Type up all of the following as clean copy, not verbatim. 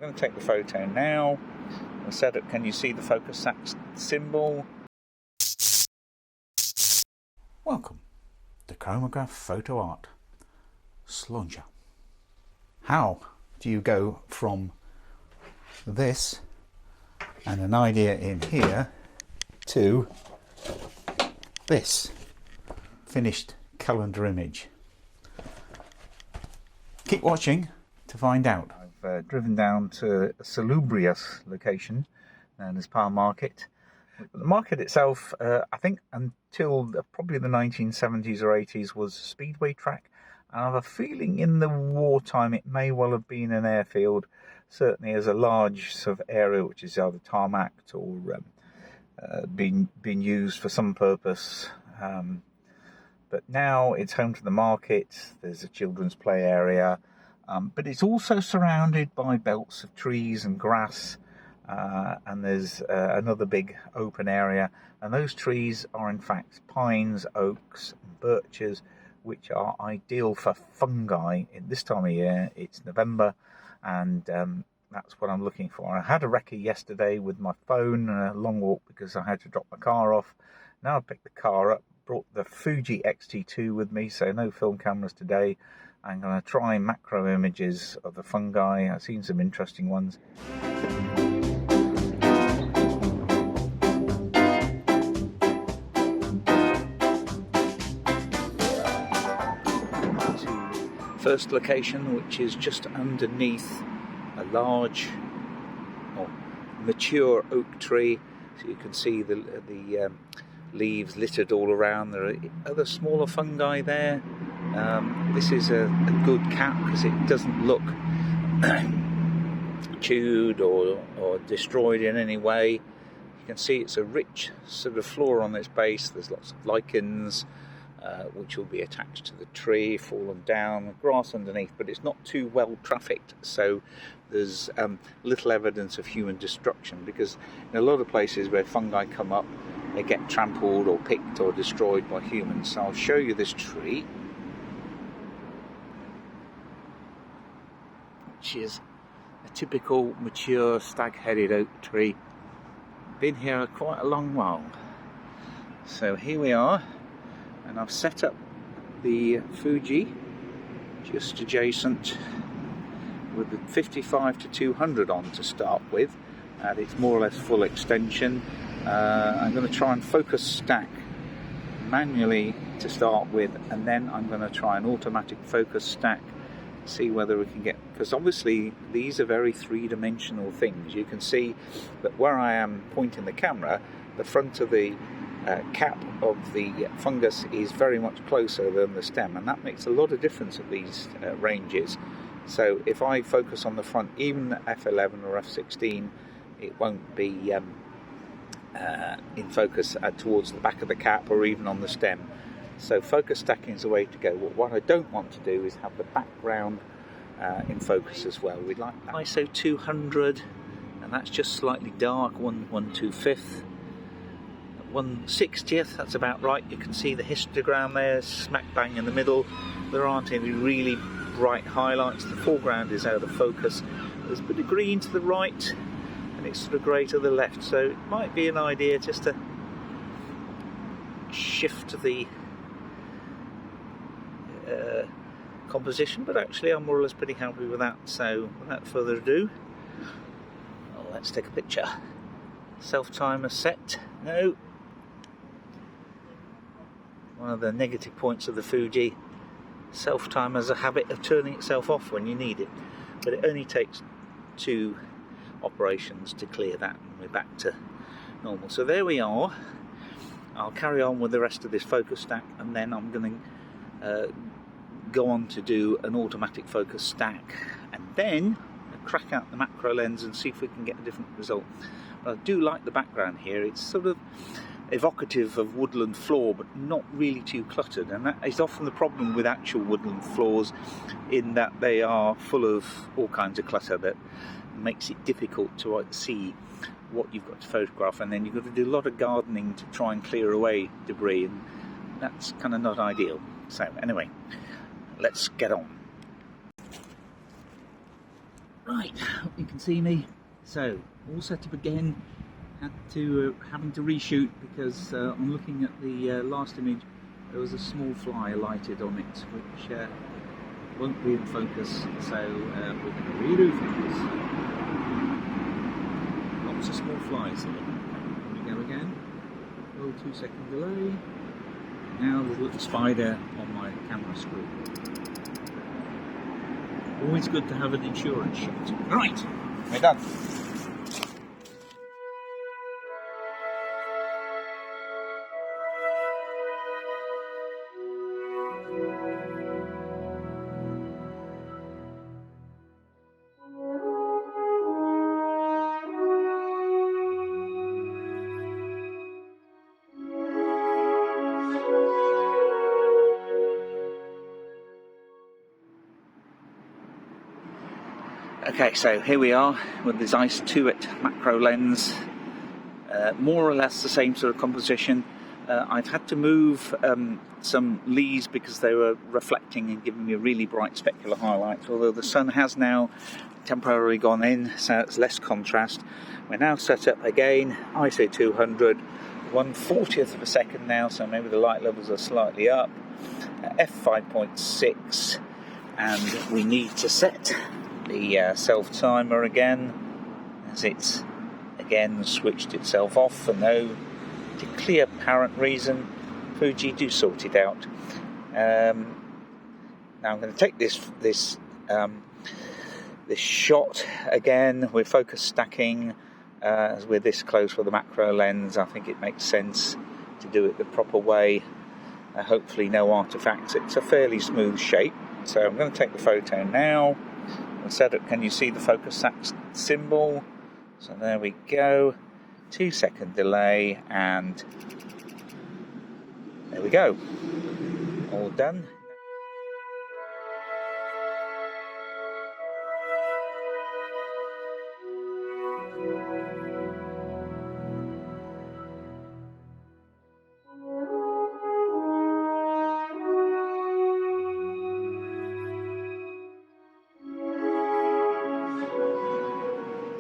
going to take the photo now. I set up, can you see the focus stack symbol? Welcome to Chromograph Photo Art Sluncher. How do you go from this and an idea in here to this finished calendar image? Keep watching to find out. I've driven down to a salubrious location known as Parr Market. The market itself, I think until probably the 1970s or 80s, was a speedway track. And I have a feeling in the wartime it may well have been an airfield, certainly as a large sort of area which is either tarmacked or been used for some purpose. But now it's home to the market. There's a children's play area, but it's also surrounded by belts of trees and grass, and there's another big open area, and those trees are in fact pines, oaks, and birches, which are ideal for fungi in this time of year. It's November, and that's what I'm looking for. I had a recce yesterday with my phone, a long walk because I had to drop my car off. Now I picked the car up, brought the Fuji XT-2 with me, so no film cameras today. I'm going to try macro images of the fungi. I've seen some interesting ones. First location, which is just underneath a large mature oak tree, so you can see the leaves littered all around. There are other smaller fungi there. This is a good cap because it doesn't look chewed or destroyed in any way. You can see it's a rich sort of flora on its base. There's lots of lichens, which will be attached to the tree, fallen down, grass underneath, but it's not too well trafficked, so there's little evidence of human destruction, because in a lot of places where fungi come up, they get trampled or picked or destroyed by humans. So I'll show you this tree, which is a typical mature stag-headed oak tree. Been here quite a long while. So here we are. And I've set up the Fuji just adjacent with the 55 to 200 on to start with, and it's more or less full extension. I'm going to try and focus stack manually to start with, and then I'm going to try an automatic focus stack, see whether we can get, because obviously these are very three-dimensional things. You can see that where I am pointing the camera, the front of the cap of the fungus is very much closer than the stem, and that makes a lot of difference at these ranges. So if I focus on the front, even f11 or f16, it won't be in focus towards the back of the cap or even on the stem. So focus stacking is the way to go. What I don't want to do is have the background in focus as well. We'd like that. ISO 200, and that's just slightly dark, 1/125th. 1/60th, that's about right. You can see the histogram there, smack bang in the middle. There aren't any really bright highlights. The foreground is out of focus. There's a bit of green to the right, and it's sort of grey to the left. So it might be an idea just to shift the composition, but actually I'm more or less pretty happy with that. So without further ado, let's take a picture. Self-timer set. No. One of the negative points of the Fuji, self-timer has a habit of turning itself off when you need it, but it only takes 2 operations to clear that, and we're back to normal. So there we are. I'll carry on with the rest of this focus stack, and then I'm going to go on to do an automatic focus stack, and then crack out the macro lens and see if we can get a different result. But I do like the background here. It's sort of evocative of woodland floor, but not really too cluttered, and that is often the problem with actual woodland floors, in that they are full of all kinds of clutter that makes it difficult to see what you've got to photograph, and then you've got to do a lot of gardening to try and clear away debris, and that's kind of not ideal. So anyway, let's get on. Right, hope you can see me. So, all set up again. Having to reshoot because I'm looking at the last image. There was a small fly alighted on it, which won't be in focus. So we're going to redo things. Lots of small flies here. Here we go again. Oh, 2-second delay. Now there's a little spider on my camera screen. Always good to have an insurance shot. Right, we're done. Okay, so here we are with the Zeiss 2 macro lens, more or less the same sort of composition. I've had to move some leaves because they were reflecting and giving me really bright specular highlights, although the sun has now temporarily gone in, so it's less contrast. We're now set up again, ISO 200, 1/40th of a second now, so maybe the light levels are slightly up, f5.6, and we need to set the self-timer again, as it's again switched itself off for no particularly apparent reason. Fuji, do sort it out. Now I'm going to take this shot again. We're focus stacking as we're this close with the macro lens. I think it makes sense to do it the proper way. Hopefully no artifacts. It's a fairly smooth shape. So I'm going to take the photo now. Set up, can you see the focus stack symbol? So there we go, 2-second delay, and there we go, all done.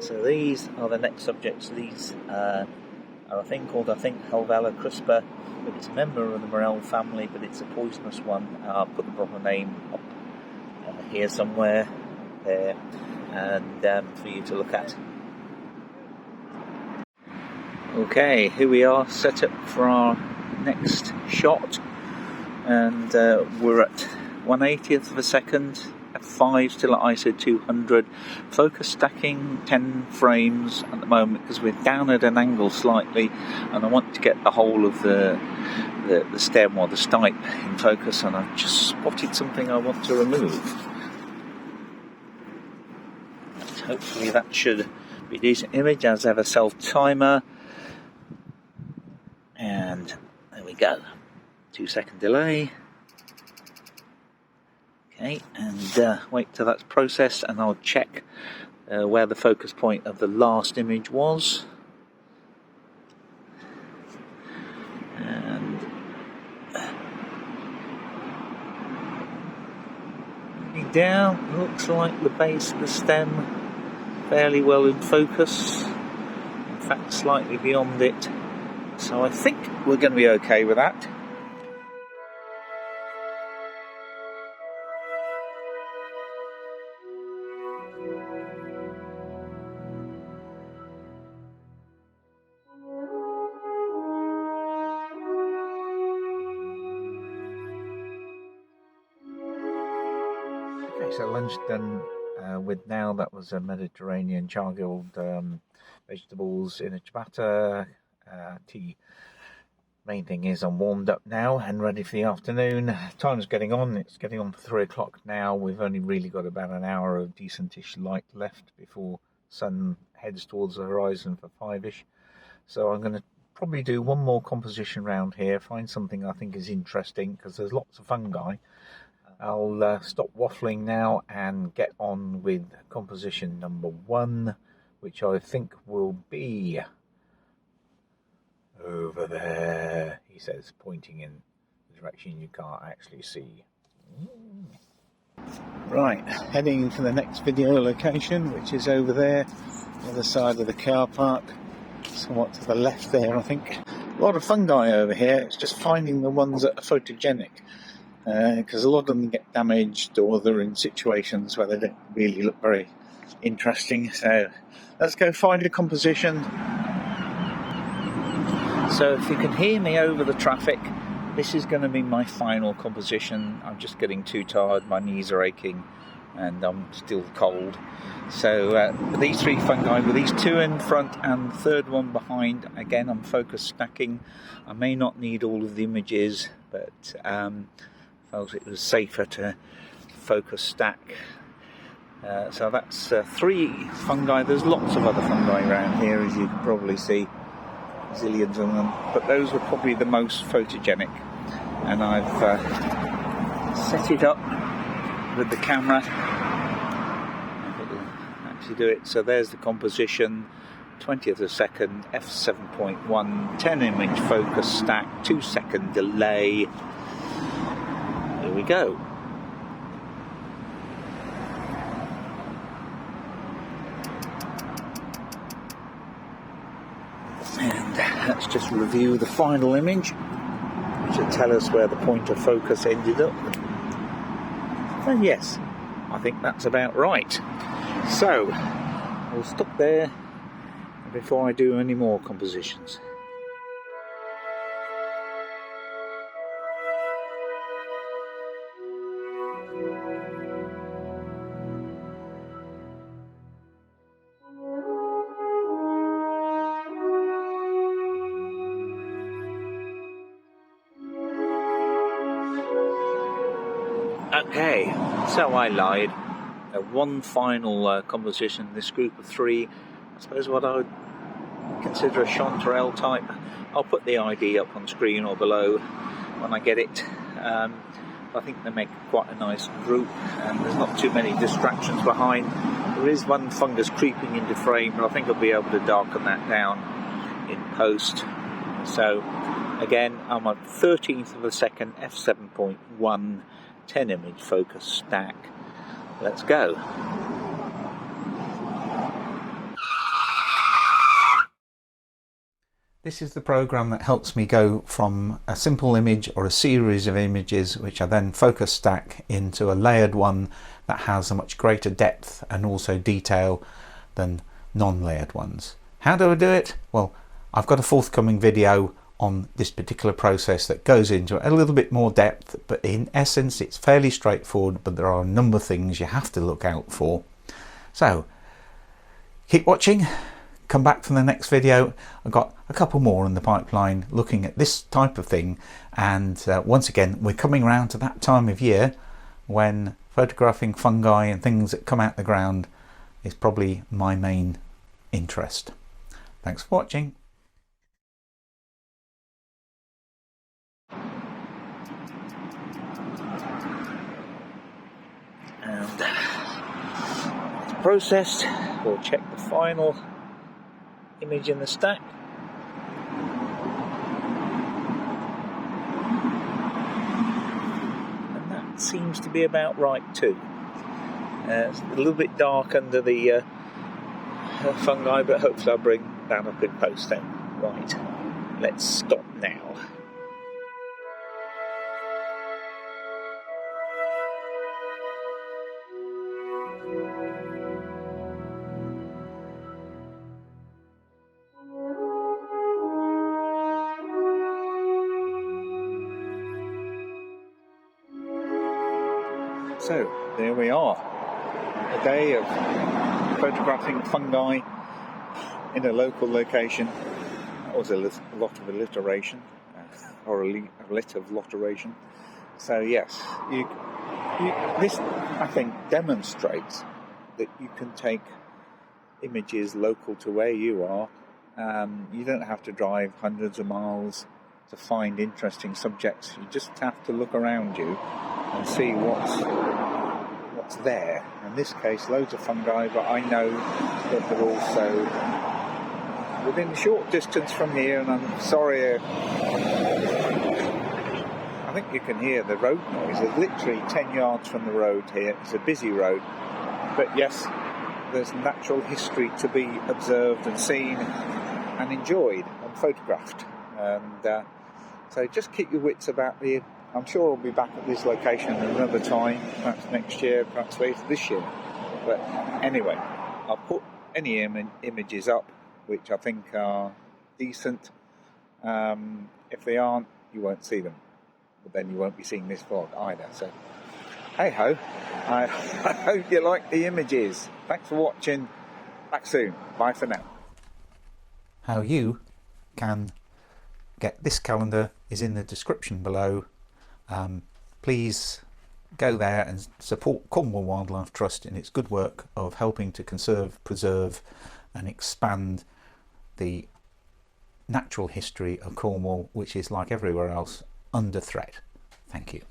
So these are the next subjects. These are a thing called, Helvella crispa, but it's a member of the morel family, but it's a poisonous one. I'll put the proper name up here somewhere, there, and for you to look at. Okay, here we are, set up for our next shot, and we're at 1/80th of a second. F5 still at ISO 200, focus stacking 10 frames at the moment because we're down at an angle slightly, and I want to get the whole of the stem or the stipe in focus, and I've just spotted something I want to remove. And hopefully that should be a decent image. As ever, self-timer, and there we go, 2-second delay. Okay, and wait till that's processed, and I'll check where the focus point of the last image was. And down, looks like the base of the stem fairly well in focus, in fact slightly beyond it, so I think we're going to be okay with that. Okay, so lunch done with now. That was a Mediterranean char-grilled vegetables in a ciabatta, tea. Main thing is I'm warmed up now and ready for the afternoon. Time's getting on, it's getting on for 3 o'clock now. We've only really got about an hour of decentish light left before sun heads towards the horizon for 5ish. So I'm going to probably do one more composition round here, find something I think is interesting because there's lots of fungi. I'll stop waffling now and get on with composition number 1, which I think will be over there, he says, pointing in the direction you can't actually see. Right, heading to the next video location, which is over there, the other side of the car park, somewhat to the left there, I think. A lot of fungi over here. It's just finding the ones that are photogenic, because a lot of them get damaged or they're in situations where they don't really look very interesting. So let's go find a composition. So if you can hear me over the traffic, this is going to be my final composition. I'm just getting too tired, my knees are aching and I'm still cold. So these three fungi, with these two in front and the third one behind, again I'm focus stacking. I may not need all of the images, but felt it was safer to focus stack. So that's three fungi. There's lots of other fungi around here, as you can probably see. Zillions of them, but those were probably the most photogenic, and I've set it up with the camera. It'll actually do it. So there's the composition, 20th of a second, f7.1, 10 image focus stack, 2-second delay. Here we go. And let's just review the final image, which will tell us where the point of focus ended up. And yes, I think that's about right. So we'll stop there before I do any more compositions. Okay, so I lied. One final composition, this group of three, I suppose what I would consider a chanterelle type. I'll put the ID up on screen or below when I get it. I think they make quite a nice group, and there's not too many distractions behind. There is one fungus creeping into frame, but I think I'll be able to darken that down in post. So again, I'm at 13th of a second, f7.1, 10 image focus stack. Let's go. This is the program that helps me go from a simple image or a series of images, which I then focus stack, into a layered one that has a much greater depth and also detail than non-layered ones. How do I do it? Well, I've got a forthcoming video on this particular process that goes into a little bit more depth, but in essence it's fairly straightforward, but there are a number of things you have to look out for. So keep watching, come back for the next video. I've got a couple more in the pipeline looking at this type of thing, and once again we're coming around to that time of year when photographing fungi and things that come out the ground is probably my main interest. Thanks for watching. And it's processed. We'll check the final image in the stack. And that seems to be about right too. It's a little bit dark under the fungi, but hopefully I'll bring that up in post then. Right, let's stop now. So there we are, a day of photographing fungi in a local location. That was a lot of alliteration, or a lit of lotteration. So yes, this I think demonstrates that you can take images local to where you are. You don't have to drive hundreds of miles to find interesting subjects. You just have to look around you and see what's there. In this case, loads of fungi, but I know that they're also within a short distance from here, and I'm sorry, I I think you can hear the road noise. It's literally 10 yards from the road here. It's a busy road. But yes, there's natural history to be observed and seen and enjoyed and photographed. And so just keep your wits about you. I'm sure I'll be back at this location another time, perhaps next year, perhaps later this year. But anyway, I'll put any images up which I think are decent. If they aren't, you won't see them. But then you won't be seeing this vlog either. So, hey ho, I hope you like the images. Thanks for watching. Back soon. Bye for now. How you can get this calendar is in the description below. Please go there and support Cornwall Wildlife Trust in its good work of helping to conserve, preserve and expand the natural history of Cornwall, which is, like everywhere else, under threat. Thank you.